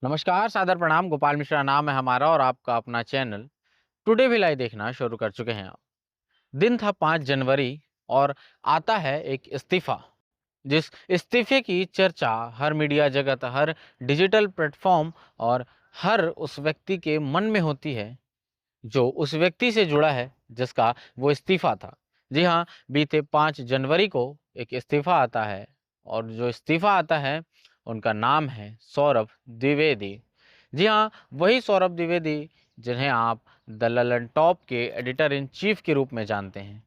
नमस्कार, सादर प्रणाम। गोपाल मिश्रा नाम है हमारा और आपका अपना चैनल टुडे भी लाइव देखना शुरू कर चुके हैं आप। दिन था 5 जनवरी और आता है एक इस्तीफा। जिस इस्तीफे की चर्चा हर मीडिया जगत, हर डिजिटल प्लेटफॉर्म और हर उस व्यक्ति के मन में होती है जो उस व्यक्ति से जुड़ा है जिसका वो इस्तीफा था। जी हाँ, बीते 5 जनवरी को एक इस्तीफा आता है और जो इस्तीफा आता है उनका नाम है सौरभ द्विवेदी। जी हाँ, वही सौरभ द्विवेदी जिन्हें आप द ललन टॉप के एडिटर इन चीफ के रूप में जानते हैं।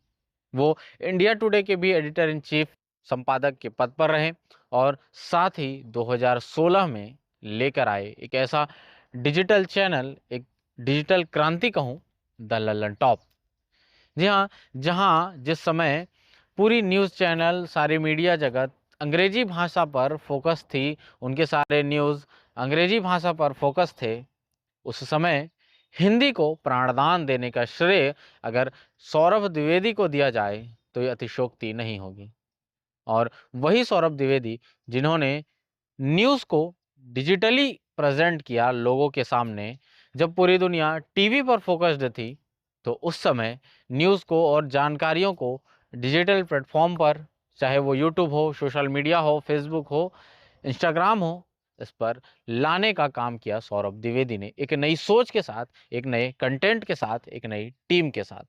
वो इंडिया टुडे के भी एडिटर इन चीफ संपादक के पद पर रहे और साथ ही 2016 में लेकर आए एक ऐसा डिजिटल चैनल, एक डिजिटल क्रांति कहूँ, द ललन टॉप। जी हाँ, जहाँ जिस समय पूरी न्यूज़ चैनल, सारी मीडिया जगत अंग्रेजी भाषा पर फोकस थी, उनके सारे न्यूज़ अंग्रेजी भाषा पर फोकस थे, उस समय हिंदी को प्राणदान देने का श्रेय अगर सौरभ द्विवेदी को दिया जाए तो ये अतिशयोक्ति नहीं होगी। और वही सौरभ द्विवेदी जिन्होंने न्यूज़ को डिजिटली प्रेजेंट किया लोगों के सामने, जब पूरी दुनिया टीवी पर फोकस्ड थी, तो उस समय न्यूज़ को और जानकारियों को डिजिटल प्लेटफॉर्म पर, चाहे वो यूट्यूब हो, सोशल मीडिया हो, फेसबुक हो, इंस्टाग्राम हो, इस पर लाने का काम किया सौरभ द्विवेदी ने, एक नई सोच के साथ, एक नए कंटेंट के साथ, एक नई टीम के साथ।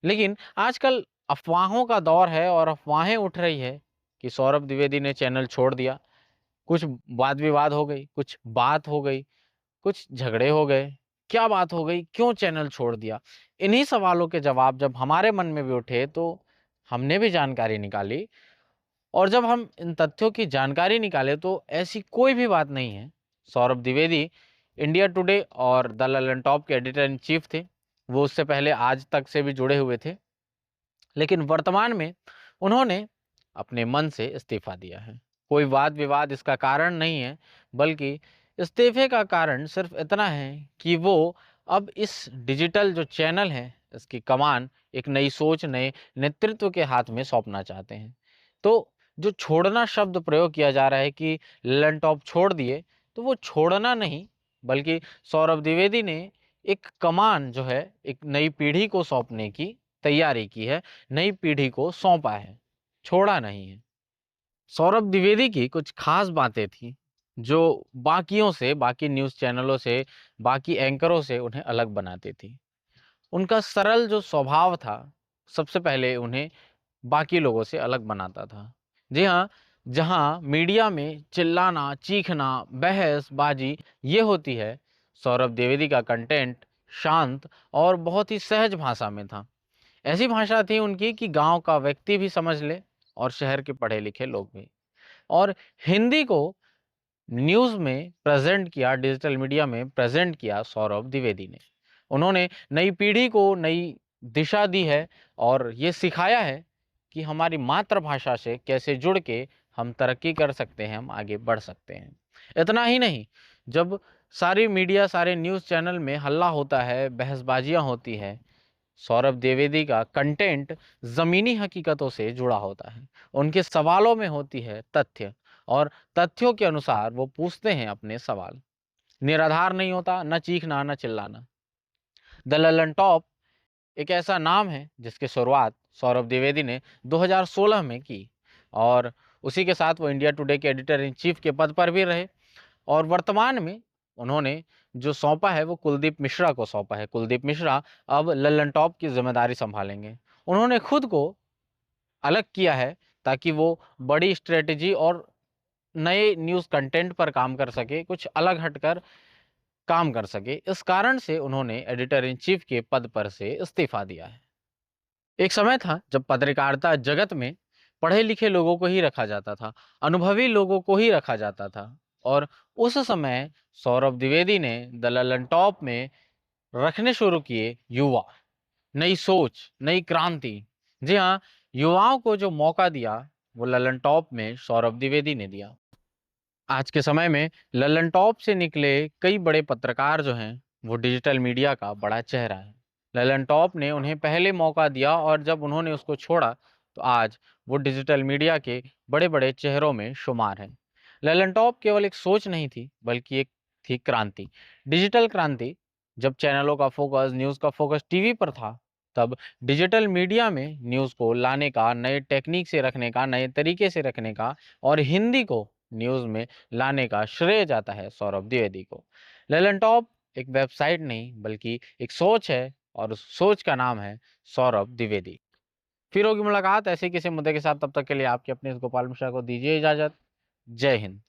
लेकिन आजकल अफ़वाहों का दौर है और अफ़वाहें उठ रही है कि सौरभ द्विवेदी ने चैनल छोड़ दिया। कुछ वाद-विवाद हो गई, कुछ बात हो गई, कुछ झगड़े हो गए। क्या बात हो गई? क्यों चैनल छोड़ दिया? इन्हीं सवालों के जवाब जब हमारे मन में भी उठे तो हमने भी जानकारी निकाली और जब हम इन तथ्यों की जानकारी निकाले तो ऐसी कोई भी बात नहीं है। सौरभ द्विवेदी इंडिया टुडे और द ललन टॉप के एडिटर इन चीफ थे। वो उससे पहले आज तक से भी जुड़े हुए थे। लेकिन वर्तमान में उन्होंने अपने मन से इस्तीफा दिया है। कोई वाद-विवाद इसका कारण नहीं है, बल्कि इस्तीफे का कारण सिर्फ़ इतना है कि वो अब इस डिजिटल जो चैनल है, इसकी कमान एक नई सोच, नए नेतृत्व के हाथ में सौंपना चाहते हैं। तो जो छोड़ना शब्द प्रयोग किया जा रहा है कि ललन टॉप छोड़ दिए, तो वो छोड़ना नहीं, बल्कि सौरभ द्विवेदी ने एक कमान जो है, एक नई पीढ़ी को सौंपने की तैयारी की है, नई पीढ़ी को सौंपा है, छोड़ा नहीं है। सौरभ द्विवेदी की कुछ खास बातें थीं, जो बाकियों से, बाकी न्यूज़ चैनलों से, बाकी एंकरों से उन्हें अलग बनाती थी। उनका सरल जो स्वभाव था, सबसे पहले उन्हें बाकी लोगों से अलग बनाता था। जी हाँ, जहाँ मीडिया में चिल्लाना, चीखना, बहसबाजी ये होती है, सौरभ द्विवेदी का कंटेंट शांत और बहुत ही सहज भाषा में था। ऐसी भाषा थी उनकी कि गाँव का व्यक्ति भी समझ ले और शहर के पढ़े-लिखे लोग भी। और हिंदी को न्यूज़ में प्रेज़ेंट किया, डिजिटल मीडिया में प्रेज़ेंट किया सौरभ द्विवेदी ने। उन्होंने नई पीढ़ी को नई दिशा दी है और ये सिखाया है कि हमारी मातृभाषा से कैसे जुड़ के हम तरक्की कर सकते हैं, हम आगे बढ़ सकते हैं। इतना ही नहीं, जब सारी मीडिया, सारे न्यूज़ चैनल में हल्ला होता है, बहसबाजियाँ होती हैं, सौरभ द्विवेदी का कंटेंट ज़मीनी हकीकतों से जुड़ा होता है। उनके सवालों में होती है तथ्य और तथ्यों के अनुसार वो पूछते हैं अपने सवाल। निराधार नहीं होता, ना चीखना, ना चिल्लाना। द ललन टॉप एक ऐसा नाम है जिसकी शुरुआत सौरभ द्विवेदी ने 2016 में की और उसी के साथ वो इंडिया टुडे के एडिटर इन चीफ के पद पर भी रहे और वर्तमान में उन्होंने जो सौंपा है वो कुलदीप मिश्रा को सौंपा है। कुलदीप मिश्रा अब लल्लन टॉप की ज़िम्मेदारी सँभालेंगे। उन्होंने खुद को अलग किया है ताकि वो बड़ी स्ट्रैटेजी और नए न्यूज़ कंटेंट पर काम कर सके, कुछ अलग हटकर काम कर सके। इस कारण से उन्होंने एडिटर इन चीफ के पद पर से इस्तीफ़ा दिया है। एक समय था जब पत्रकारिता जगत में पढ़े-लिखे लोगों को ही रखा जाता था, अनुभवी लोगों को ही रखा जाता था और उस समय सौरभ द्विवेदी ने द ललन टॉप में रखने शुरू किए युवा, नई सोच, नई क्रांति। जी हाँ, युवाओं को जो मौका दिया, वो ललन टॉप में सौरभ द्विवेदी ने दिया। आज के समय में ललन टॉप से निकले कई बड़े पत्रकार जो हैं, वो डिजिटल मीडिया का बड़ा चेहरा है। ललन टॉप ने उन्हें पहले मौका दिया और जब उन्होंने उसको छोड़ा, तो आज वो डिजिटल मीडिया के बड़े-बड़े चेहरों में शुमार हैं। ललन टॉप केवल एक सोच नहीं थी, बल्कि एक थी क्रांति। डिजिटल क्रांति, जब चैनलों का फोकस, न्यूज़ का फोकस टीवी पर था, तब डिजिटल मीडिया में न्यूज़ को लाने का, नए टेक्नीक से रखने का, नए तरीके से रखने का और हिंदी को न्यूज़ में लाने का श्रेय जाता है सौरभ द्विवेदी को। ललन टॉप एक वेबसाइट नहीं बल्कि एक सोच है और उस सोच का नाम है सौरभ द्विवेदी। फिर होगी मुलाकात ऐसे ही किसी मुद्दे के साथ, तब तक के लिए आपकी अपनी इस गोपाल मिश्रा को दीजिए इजाज़त। जय हिंद।